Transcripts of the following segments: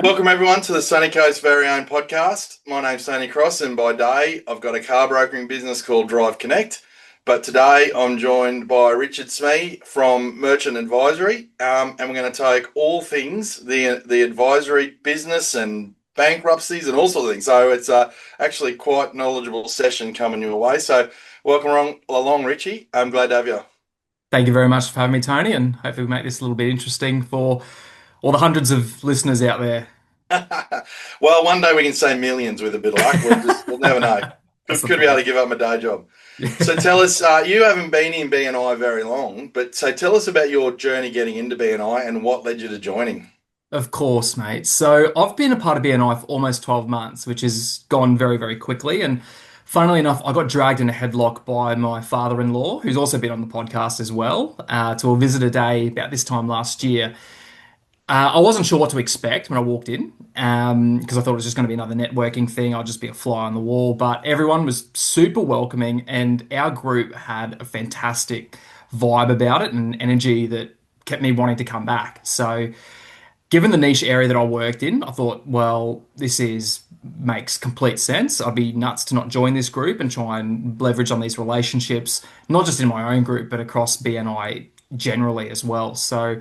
Welcome everyone to the Sunny Coast Very Own podcast. My name's Tony Cross, and by day I've got a car brokering business called Drive Connect. But today I'm joined by Richard Smee from Merchant Advisory, and we're going to take all things the advisory business and bankruptcies and all sorts of things. So it's actually quite knowledgeable session coming your way. So welcome along, Richie. I'm glad to have you. Thank you very much for having me, Tony, and hopefully we make this a little bit interesting for all the hundreds of listeners out there. Well, one day we can say millions with a bit of luck. We'll never know. That's Could, the could be able plan. to give up my day job. So tell us, you haven't been in BNI very long, but so tell us about your journey getting into BNI and what led you to joining. Of course, mate. So I've been a part of BNI for almost 12 months, which has gone very, very quickly. And funnily enough, I got dragged in a headlock by my father-in-law, who's also been on the podcast as well, to a visitor day about this time last year. I wasn't sure what to expect when I walked in, because I thought it was just going to be another networking thing. I'll just be a fly on the wall. But everyone was super welcoming, and our group had a fantastic vibe about it and energy that kept me wanting to come back. So, given the niche area that I worked in, I thought, well, this is makes complete sense. I'd be nuts to not join this group and try and leverage on these relationships, not just in my own group, but across BNI generally as well. So.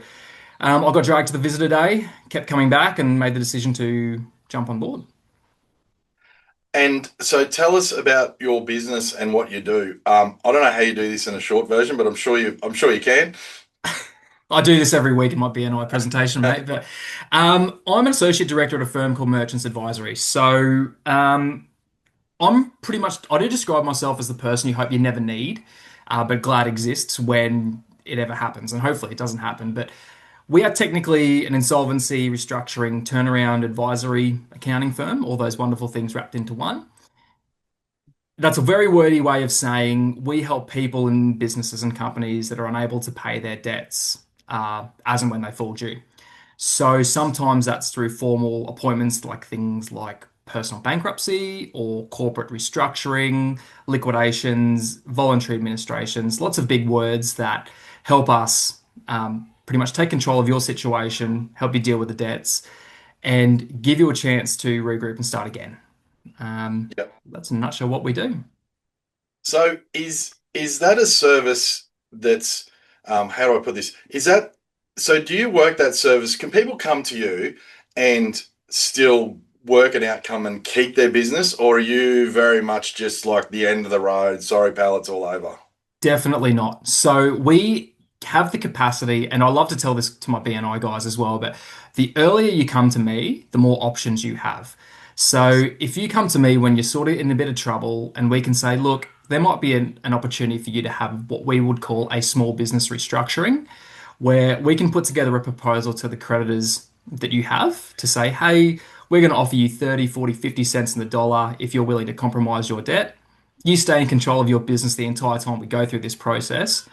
I got dragged to the visitor day, kept coming back, and made the decision to jump on board. And so tell us about your business and what you do. I don't know how you do this in a short version, but I'm sure you can. I do this every week in my BNI presentation, mate. But I'm an associate director at a firm called Merchants Advisory. So I'm pretty much, I do describe myself as the person you hope you never need, but glad exists when it ever happens. And hopefully it doesn't happen. But we are technically an insolvency, restructuring, turnaround, advisory, accounting firm, all those wonderful things wrapped into one. That's a very wordy way of saying we help people and businesses and companies that are unable to pay their debts as and when they fall due. So sometimes that's through formal appointments, like things like personal bankruptcy or corporate restructuring, liquidations, voluntary administrations, lots of big words that help us pretty much take control of your situation, help you deal with the debts, and give you a chance to regroup and start again. Yep. That's in a nutshell what we do. So is that a service that's how do I put this? Is that so do you work that service? Can people come to you and still work an outcome and keep their business, or are you very much just like the end of the road? Sorry, pal, it's all over. Definitely not. So we have the capacity, and I love to tell this to my BNI guys as well, but the earlier you come to me, the more options you have. So if you come to me when you're sort of in a bit of trouble, and we can say, look, there might be an opportunity for you to have what we would call a small business restructuring, where we can put together a proposal to the creditors that you have to say, hey, we're going to offer you 30, 40, 50 cents in the dollar if you're willing to compromise your debt. You stay in control of your business the entire time we go through this process.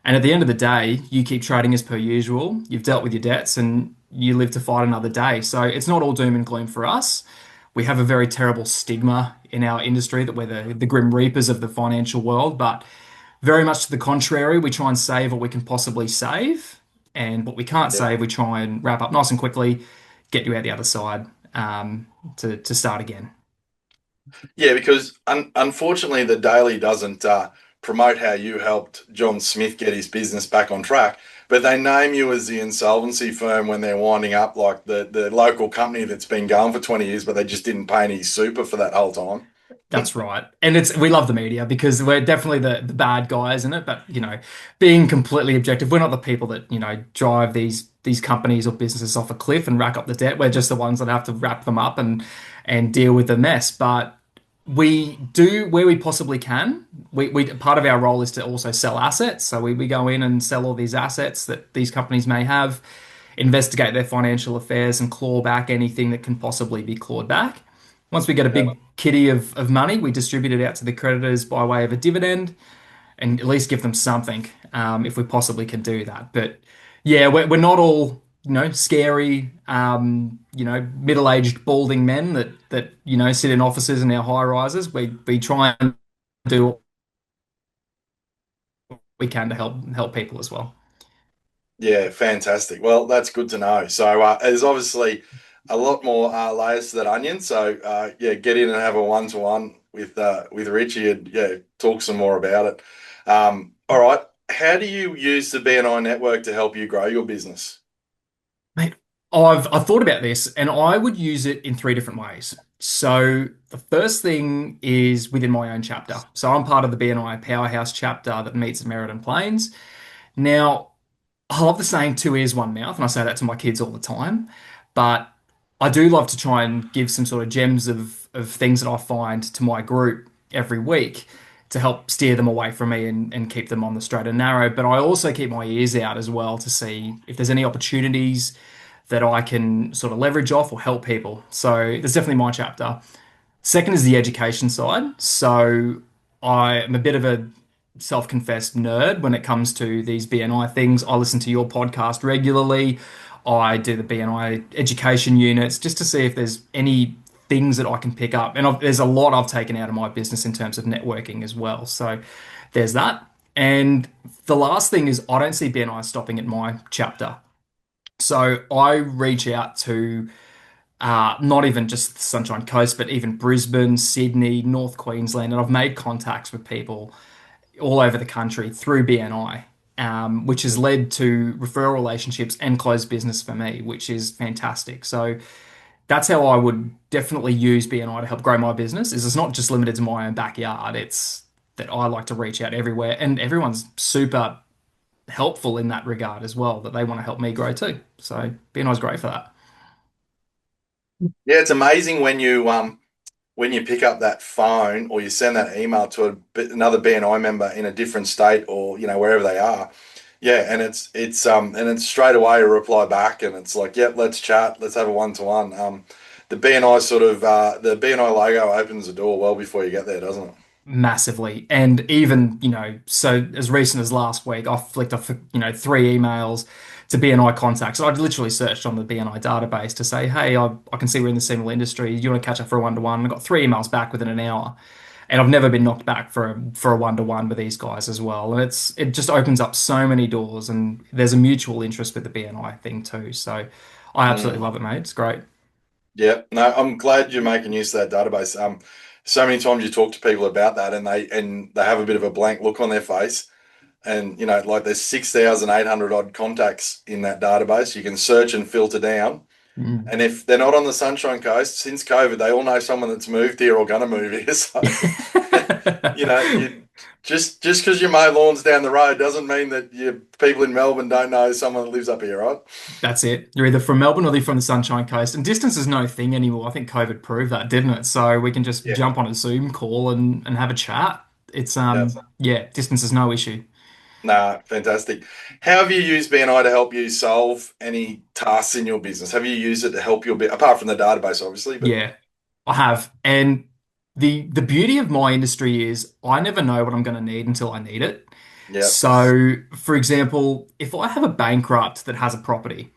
And at the end of the day, you keep trading as per usual. You've dealt with your debts and you live to fight another day. So it's not all doom and gloom for us. We have a very terrible stigma in our industry that we're the grim reapers of the financial world, but very much to the contrary, we try and save what we can possibly save. And what we can't Yeah. save, we try and wrap up nice and quickly, get you out the other side to start again. Yeah, because unfortunately, the Daily doesn't promote how you helped John Smith get his business back on track, but they name you as the insolvency firm when they're winding up, like the local company that's been going for 20 years, but they just didn't pay any super for that whole time. That's right. And it's we love the media because we're definitely the bad guys in it. But, being completely objective, we're not the people that, drive these companies or businesses off a cliff and rack up the debt. We're just the ones that have to wrap them up and deal with the mess. But we do where we possibly can. We part of our role is to also sell assets. So we go in and sell all these assets that these companies may have, investigate their financial affairs and claw back anything that can possibly be clawed back. Once we get a Yeah. big kitty of money, we distribute it out to the creditors by way of a dividend and at least give them something if we possibly can do that. But yeah, we're not all, scary, middle-aged balding men that sit in offices in our high rises. We try and do what we can to help people as well. Yeah, fantastic. Well, that's good to know. So there's obviously a lot more layers to that onion. So yeah, get in and have a one-to-one with Richie and yeah, talk some more about it. All right. How do you use the BNI network to help you grow your business? Mate, I've thought about this and I would use it in three different ways. So the first thing is within my own chapter. So I'm part of the BNI Powerhouse chapter that meets at Merredon Plains. Now, I love the saying two ears, one mouth, and I say that to my kids all the time. But I do love to try and give some sort of gems of things that I find to my group every week to help steer them away from me and keep them on the straight and narrow. But I also keep my ears out as well to see if there's any opportunities that I can sort of leverage off or help people. So that's definitely my chapter. Second is the education side. So I am a bit of a self-confessed nerd when it comes to these BNI things. I listen to your podcast regularly. I do the BNI education units just to see if there's any things that I can pick up. And there's a lot I've taken out of my business in terms of networking as well. So there's that. And the last thing is I don't see BNI stopping at my chapter. So I reach out to not even just the Sunshine Coast, but even Brisbane, Sydney, North Queensland, and I've made contacts with people all over the country through BNI, which has led to referral relationships and closed business for me, which is fantastic. So that's how I would definitely use BNI to help grow my business. Is it's not just limited to my own backyard. It's that I like to reach out everywhere, and everyone's super helpful in that regard as well. That they want to help me grow too. So BNI is great for that. Yeah, it's amazing when you pick up that phone or you send that email to another BNI member in a different state or wherever they are. Yeah, and it's straight away a reply back, and it's like, yep, let's chat, let's have a one-to-one. The BNI the BNI logo opens the door well before you get there, doesn't it? Massively. And even, so as recent as last week, I flicked off, three emails to BNI contacts. I'd literally searched on the BNI database to say, hey, I can see we're in the similar industry. Do you want to catch up for a one-to-one? I got three emails back within an hour. And I've never been knocked back for a one-to-one with these guys as well. And it just opens up so many doors and there's a mutual interest with the BNI thing too. So I absolutely Mm. love it, mate. It's great. Yeah, no, I'm glad you're making use of that database. So many times you talk to people about that, and they have a bit of a blank look on their face, and like there's 6,800 odd contacts in that database. You can search and filter down, Mm. and if they're not on the Sunshine Coast since COVID, they all know someone that's moved here or going to move here. So you just because you mow lawns down the road doesn't mean that you people in Melbourne don't know someone that lives up here, right? That's it. You're either from Melbourne or you're from the Sunshine Coast. And distance is no thing anymore. I think COVID proved that, didn't it? So we can just Yeah, jump on a Zoom call and have a chat. It's yeah. yeah, distance is no issue. Nah, fantastic. How have you used BNI to help you solve any tasks in your business? Have you used it to help your bit apart from the database, obviously, but Yeah, I have. And the beauty of my industry is I never know what I'm going to need until I need it. yeah, So, for example, if I have a bankrupt that has a property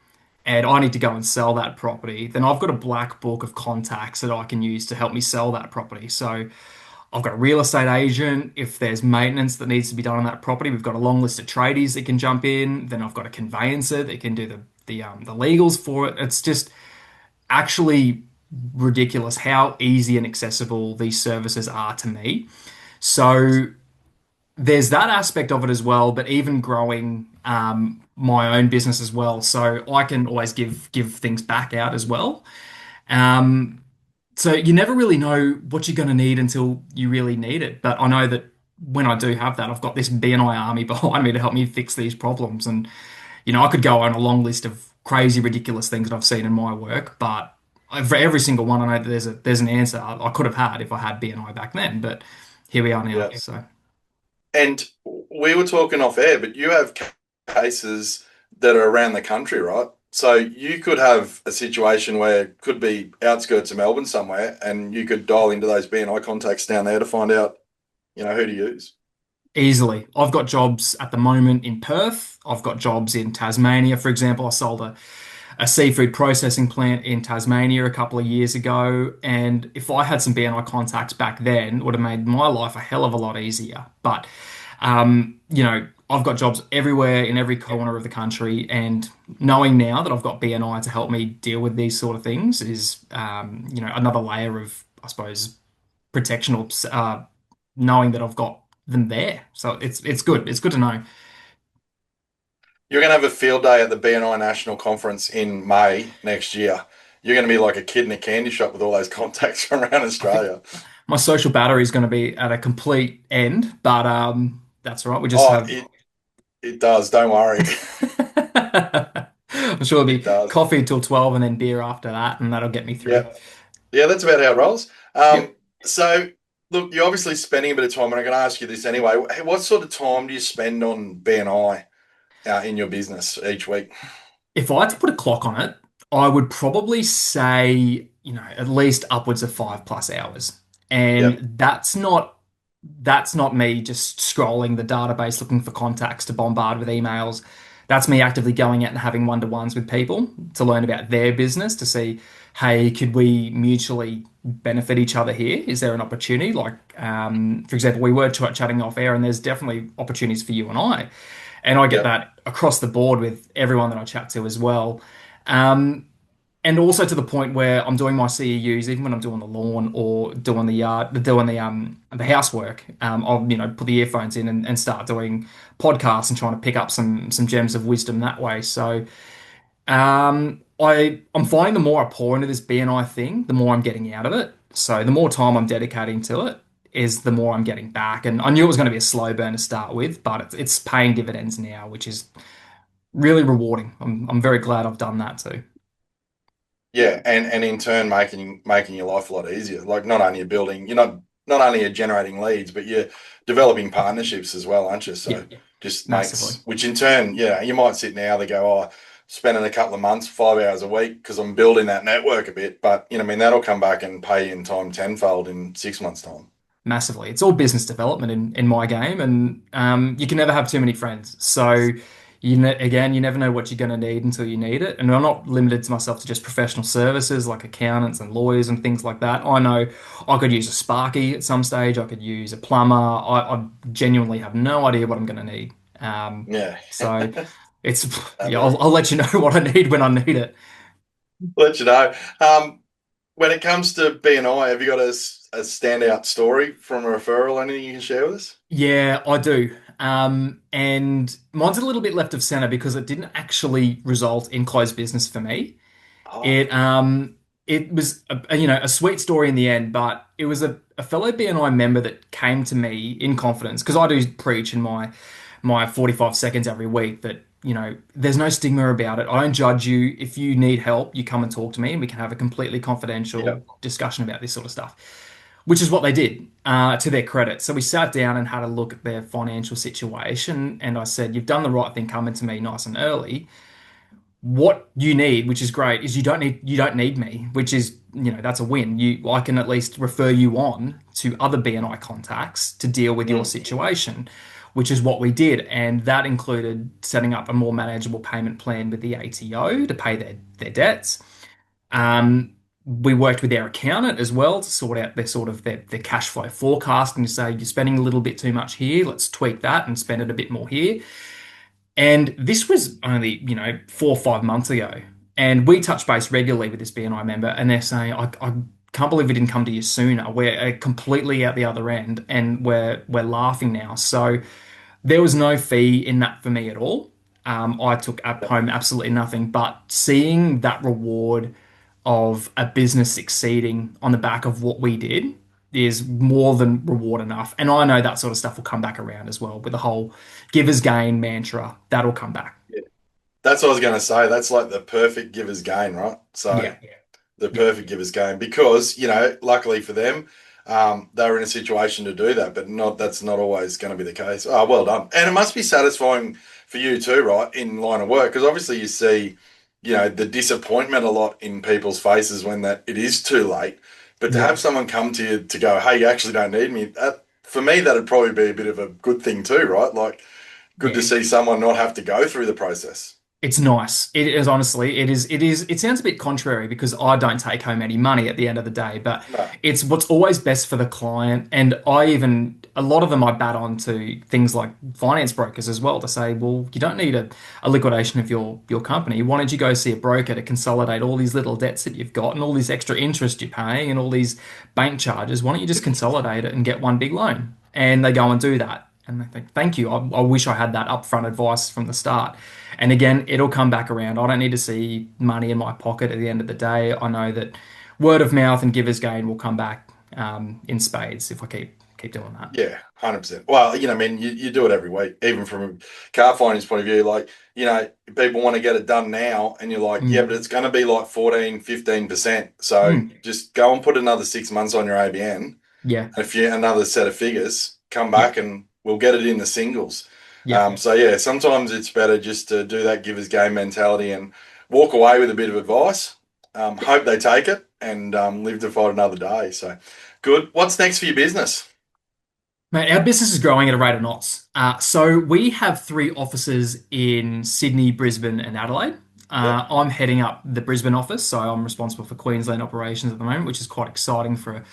and I need to go and sell that property, then I've got a black book of contacts that I can use to help me sell that property. So, I've got a real estate agent. If there's maintenance that needs to be done on that property, we've got a long list of tradies that can jump in. Then I've got a conveyancer that can do the legals for it. It's just actually ridiculous how easy and accessible these services are to me. So there's that aspect of it as well, but even growing my own business as well, so I can always give things back out as well. Um, so you never really know what you're going to need until you really need it. But I know that when I do have that, I've got this BNI army behind me to help me fix these problems. And I could go on a long list of crazy, ridiculous things that I've seen in my work, but for every single one, I know that there's an answer I could have had if I had BNI back then. But here we are now. yeah. So And we were talking off air, but you have cases that are around the country, right? So you could have a situation where it could be outskirts of Melbourne somewhere, and you could dial into those BNI contacts down there to find out, who to use. easily, I've got jobs at the moment in Perth. I've got jobs in Tasmania, for example. I sold a seafood processing plant in Tasmania a couple of years ago. And if I had some BNI contacts back then, it would have made my life a hell of a lot easier. But, I've got jobs everywhere in every corner of the country, and knowing now that I've got BNI to help me deal with these sort of things is, another layer of, I suppose, protection or knowing that I've got them there. So it's good. It's good to know. You're going to have a field day at the BNI National Conference in May next year. You're going to be like a kid in a candy shop with all those contacts from around I think Australia. my social battery is going to be at a complete end, but that's all right. We just Oh, have. it does. Don't worry. I'm sure it'll It be does. coffee till 12 and then beer after that, and that'll get me through. Yeah. Yeah, that's about how it rolls. Yep. So look, you're obviously spending a bit of time, and I'm going to ask you this anyway. What sort of time do you spend on BNI in your business each week? If I had to put a clock on it, I would probably say, at least upwards of 5+ hours. Yep. And that's not me just scrolling the database looking for contacts to bombard with emails. That's me actively going out and having one-to-ones with people to learn about their business to see, hey, could we mutually benefit each other here? Is there an opportunity? Like, for example, we were chatting off air, and there's definitely opportunities for you and I. And I get Yep. that across the board with everyone that I chat to as well. Um, and also to the point where I'm doing my CEUs, even when I'm doing the lawn or doing the yard, doing the housework. I'll put the earphones in and start doing podcasts and trying to pick up some gems of wisdom that way. So I'm finding the more I pour into this BNI thing, the more I'm getting out of it. So the more time I'm dedicating to it is the more I'm getting back. And I knew it was going to be a slow burn to start with, but it's paying dividends now, which is really rewarding. I'm very glad I've done that too. Yeah, and in turn making your life a lot easier. Like not only not only are generating leads, but you're developing partnerships as well, aren't you? Yeah, So just massively. makes which in turn, yeah, you might sit now they go, oh, spending a couple of months, 5 hours a week because I'm building that network a bit. But I mean that'll come back and pay you in time tenfold in 6 months' time. Massively. It's all business development in my game, and you can never have too many friends. So, again, you never know what you're going to need until you need it. And I'm not limited to myself to just professional services like accountants and lawyers and things like that. I know I could use a Sparky at some stage. I could use a plumber. I genuinely have no idea what I'm going to need. Yeah. So it's I yeah. know. I'll let you know what I need when I need it. Let you know. When it comes to BNI, have you got a standout story from a referral? Anything you can share with us? Yeah, I do. And mine's a little bit left of center because it didn't actually result in closed business for me. Oh, It was a sweet story in the end, but it was a fellow BNI member that came to me in confidence because I do preach in my 45 seconds every week that there's no stigma about it. I don't judge you. If you need help, you come and talk to me and we can have a completely yeah. confidential discussion about this sort of stuff, which is what they did, to their credit. So we sat down and had a look at their financial situation. And I said, you've done the right thing coming to me nice and early. What you need, which is great, is you don't need me, which is, that's a win. I can at least refer you on to other BNI contacts to deal with your Mm, situation, which is what we did. And that included setting up a more manageable payment plan with the ATO to pay their debts. We worked with their accountant as well to sort out their cash flow forecast and to say you're spending a little bit too much here, let's tweak that and spend it a bit more here. And this was only, 4 or 5 months ago. And we touch base regularly with this BNI member, and they're saying, I can't believe we didn't come to you sooner. We're completely out the other end, and we're laughing now. So there was no fee in that for me at all. I took up home absolutely nothing, but seeing that reward of a business succeeding on the back of what we did is more than reward enough. And I know that sort of stuff will come back around as well with the whole givers gain mantra. That'll come back. yeah. That's what I was going to say. That's like the perfect giver's gain, right? So Yeah. the Yeah. perfect giver's gain because, luckily for them, they were in a situation to do that, but that's not always going to be the case. Oh, well done. And it must be satisfying for you too, right, in line of work, because obviously you see, the disappointment a lot in people's faces when that it is too late. But to Yeah. have someone come to you to go, hey, you actually don't need me, for me, that'd probably be a bit of a good thing too, right? Like, good to Yeah. see someone not have to go through the process. It's nice. It is honestly, it sounds a bit contrary because I don't take home any money at the end of the day, but No. it's what's always best for the client. And a lot of them I bat on to things like finance brokers as well to say, well, you don't need a liquidation of your company. Why don't you go see a broker to consolidate all these little debts that you've got and all this extra interest you're paying and all these bank charges? Why don't you just consolidate it and get one big loan? And they go and do that. And they think, thank you. I wish I had that upfront advice from the start. And again, it'll come back around. I don't need to see money in my pocket at the end of the day. I know that word of mouth and giver's gain will come back in spades if I keep doing that. Yeah, 100%. Well, I mean, you do it every week, even from a car finance point of view. Like, people want to get it done now, and you're like, yeah, Mm, but it's going to be like 14, 15%. So mm, just go and put another 6 months on your ABN. yeah, If you another set of figures, come yeah, back and we'll get it in the singles. yeah. So yeah, sometimes it's better just to do that giver's game mentality and walk away with a bit of advice. Hope they take it and live to fight another day. So good. What's next for your business? Mate, our business is growing at a rate of knots. So we have three offices in Sydney, Brisbane, and Adelaide. Yep. I'm heading up the Brisbane office, so I'm responsible for Queensland operations at the moment, which is quite exciting for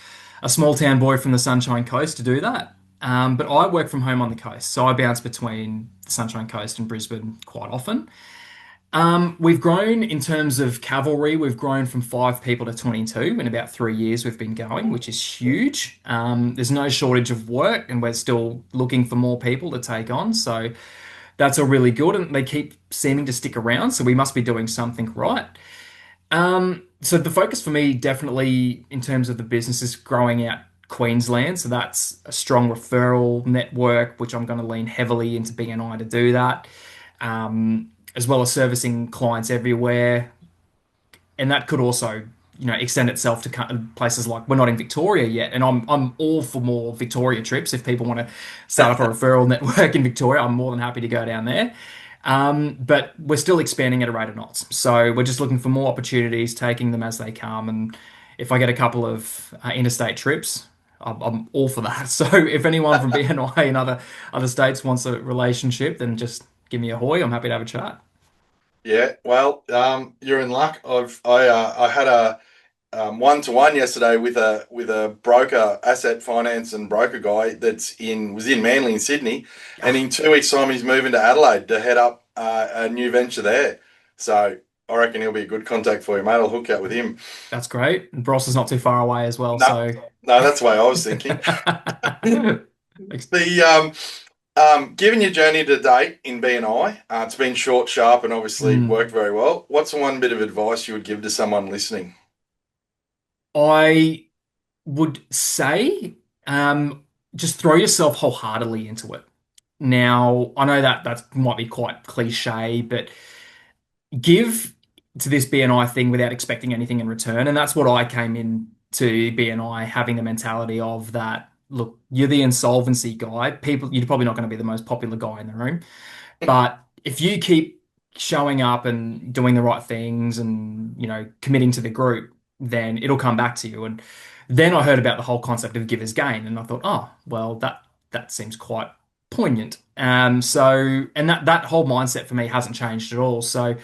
a small town boy from the Sunshine Coast to do that. But I work from home on the coast, so I bounce between the Sunshine Coast and Brisbane quite often. We've grown in terms of cavalry. We've grown from 5 people to 22 in about 3 years we've been going, which is huge. There's no shortage of work, and we're still looking for more people to take on. So that's all really good, and they keep seeming to stick around. So we must be doing something right. So the focus for me, definitely in terms of the business, is growing out Queensland. So that's a strong referral network, which I'm going to lean heavily into BNI to do that, as well as servicing clients everywhere. And that could also, extend itself to places like we're not in Victoria yet, and I'm all for more Victoria trips. If people want to start up a referral network in Victoria, I'm more than happy to go down there. But we're still expanding at a rate of knots. So we're just looking for more opportunities, taking them as they come. And if I get a couple of interstate trips, I'm all for that. So if anyone from BNI and other states wants a relationship, then just give me a hoy. I'm happy to have a chat. Yeah, well, you're in luck. I had a one-to-one yesterday with a broker, asset finance and broker guy was in Manly in Sydney, and Ah, in 2 weeks' time he's moving to Adelaide to head up a new venture there. So I reckon he'll be a good contact for you, mate. I'll hook you up with him. that's great. And Bross is not too far away as well. No, So no, that's the way I was thinking. The Given your journey to date in BNI, it's been short, sharp, and obviously Mm. worked very well. What's the one bit of advice you would give to someone listening? I would say just throw yourself wholeheartedly into it. Now, I know that might be quite cliche, but give to this BNI thing without expecting anything in return. And that's what I came in to BNI having the mentality of that, look, you're the insolvency guy. You're probably not going to be the most popular guy in the room. But if you keep showing up and doing the right things and, committing to the group, then it'll come back to you. And then I heard about the whole concept of giver's gain, and I thought, oh, well, that seems quite poignant. And that whole mindset for me hasn't changed at all. So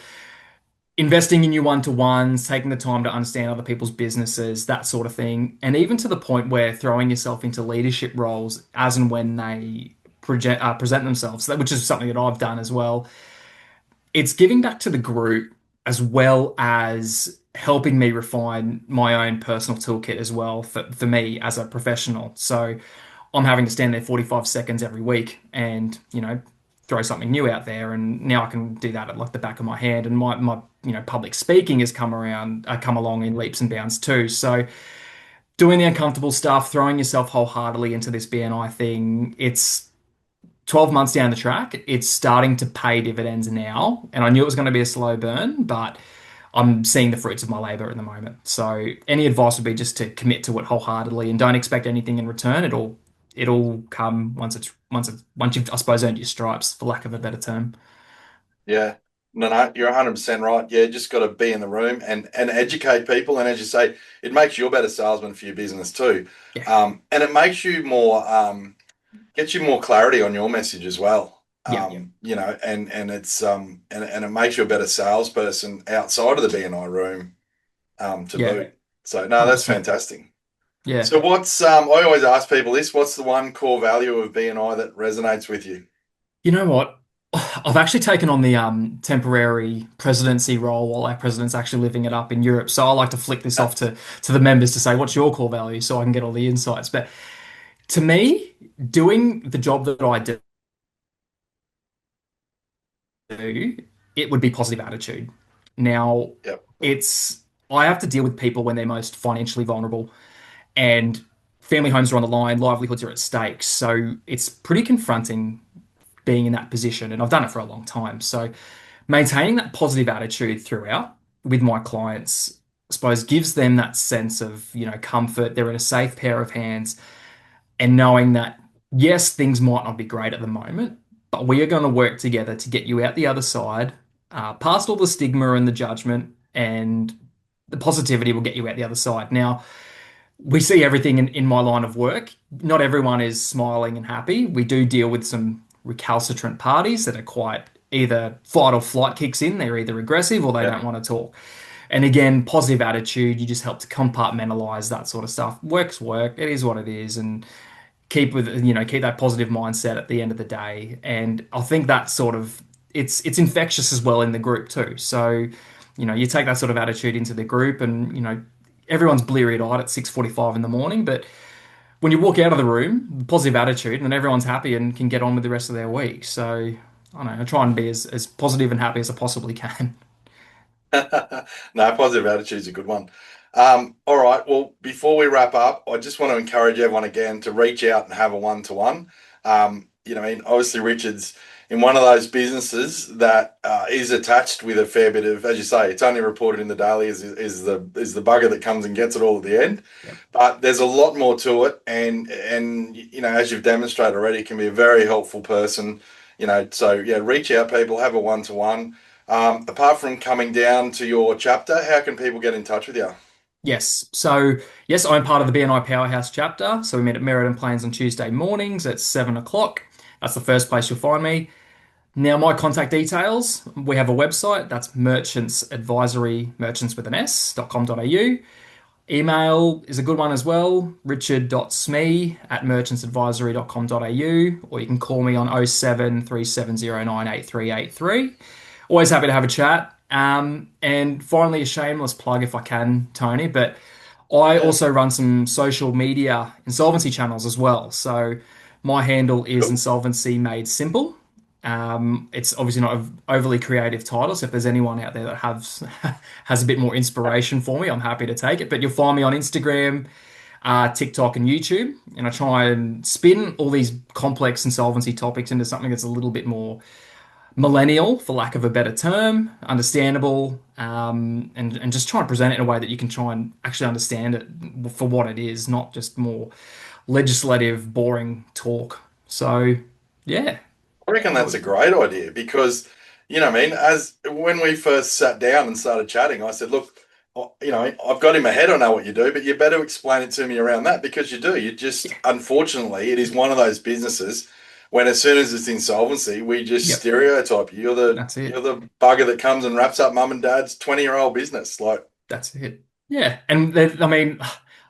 investing in your one-to-ones, taking the time to understand other people's businesses, that sort of thing, and even to the point where throwing yourself into leadership roles as and when they present themselves, which is something that I've done as well. It's giving back to the group as well as helping me refine my own personal toolkit as well for me as a professional. So I'm having to stand there 45 seconds every week and, throw something new out there. And now I can do that at like the back of my hand. And my public speaking has come along in leaps and bounds too. So doing the uncomfortable stuff, throwing yourself wholeheartedly into this BNI thing, it's 12 months down the track, it's starting to pay dividends now. And I knew it was going to be a slow burn, but I'm seeing the fruits of my labor at the moment. So any advice would be just to commit to it wholeheartedly and don't expect anything in return. It'll come once you've, I suppose, earned your stripes, for lack of a better term. Yeah. No, no, you're 100% right. Yeah, just got to be in the room and educate people. And as you say, it makes you a better salesman for your business too. Yeah. And it makes you more, gets you more clarity on your message as well. Yeah, yeah, and it's and it makes you a better salesperson outside of the BNI room to yeah, boot. So no, that's 100%. fantastic. Yeah. So what's I always ask people this, what's the one core value of BNI that resonates with you? You know what? I've actually taken on the temporary presidency role while our president's actually living it up in Europe. So I like to flick this off to the members to say, what's your core value so I can get all the insights. But to me, doing the job that I do, it would be positive attitude. Now, Yep. it's I have to deal with people when they're most financially vulnerable and family homes are on the line, livelihoods are at stake. So it's pretty confronting being in that position, and I've done it for a long time. So maintaining that positive attitude throughout with my clients, I suppose, gives them that sense of, comfort. They're in a safe pair of hands, and knowing that, yes, things might not be great at the moment, but we are going to work together to get you out the other side, past all the stigma and the judgment, and the positivity will get you out the other side. Now, we see everything in my line of work. Not everyone is smiling and happy. We do deal with some recalcitrant parties that are quite either fight or flight kicks in. They're either aggressive or they Yeah. don't want to talk. And again, positive attitude, you just help to compartmentalize that sort of stuff. Work's work. It is what it is. And keep that positive mindset at the end of the day. And I think that sort of it's infectious as well in the group too. So, you take that sort of attitude into the group and, everyone's bleary-eyed at 6:45 in the morning, but when you walk out of the room, positive attitude, and everyone's happy and can get on with the rest of their week. So I don't know, I try and be as positive and happy as I possibly can. No, positive attitude is a good one. All right. Well, before we wrap up, I just want to encourage everyone again to reach out and have a one-to-one. I mean, obviously, Richard's in one of those businesses that is attached with a fair bit of, as you say, it's only reported in the daily is the bugger that comes and gets it all at the end. Yep. But there's a lot more to it, and as you've demonstrated already, it can be a very helpful person. So yeah, reach out, people, have a one-to-one. Apart from coming down to your chapter, how can people get in touch with you? Yes. So, yes, I'm part of the BNI Powerhouse chapter. So, we meet at Merredon Plains on Tuesday mornings at 7 o'clock. That's the first place you'll find me. Now, my contact details, we have a website. That's Merchants Advisory, merchants with an s.com.au. Email is a good one as well, richard.smee@merchantsadvisory.com.au, or you can call me on 0737098383. Always happy to have a chat. And finally, a shameless plug if I can, Tony, but I Yeah, also run some social media insolvency channels as well. So my handle is cool. Insolvency Made Simple. It's obviously not an overly creative title, so if there's anyone out there that has a bit more inspiration for me, I'm happy to take it. But you'll find me on Instagram, TikTok, and YouTube, and I try and spin all these complex insolvency topics into something that's a little bit more millennial, for lack of a better term, understandable, and just try and present it in a way that you can try and actually understand it for what it is, not just more legislative, boring talk. So, yeah, I reckon I that's a would, great idea because, what I mean, as when we first sat down and started chatting, I said, look, I've got in my head, I know what you do, but you better explain it to me around that because you do. You just, yeah, unfortunately, it is one of those businesses when as soon as it's insolvency, we just yep, stereotype you. You're the that's you're it. the bugger that comes and wraps up mum and dad's 20-year-old business. Like, That's it. Yeah. And I mean,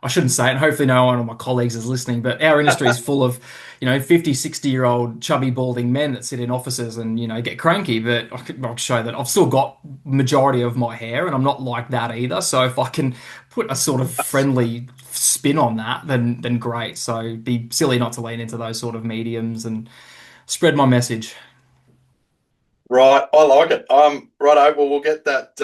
I shouldn't say it, and hopefully no one of my colleagues is listening, but our industry is full of, 50, 60-year-old chubby, balding men that sit in offices and, get cranky. But I'll show that I've still got majority of my hair and I'm not like that either. So if I can put a sort of friendly spin on that, then great. So it'd be silly not to lean into those sort of mediums and spread my message. right, I like it. Righto. Well, we'll get that,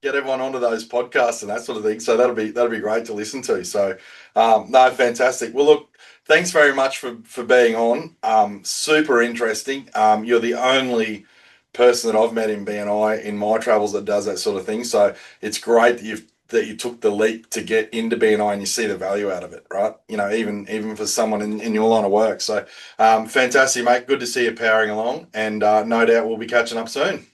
get everyone onto those podcasts and that sort of thing. So that'll be great to listen to. So, no, fantastic. Well, look, thanks very much for being on. Super interesting. You're the only person that I've met in BNI in my travels that does that sort of thing. So it's great that you took the leap to get into BNI and you see the value out of it, right? Even for someone in your line of work. So fantastic, mate. Good to see you powering along, and no doubt we'll be catching up soon.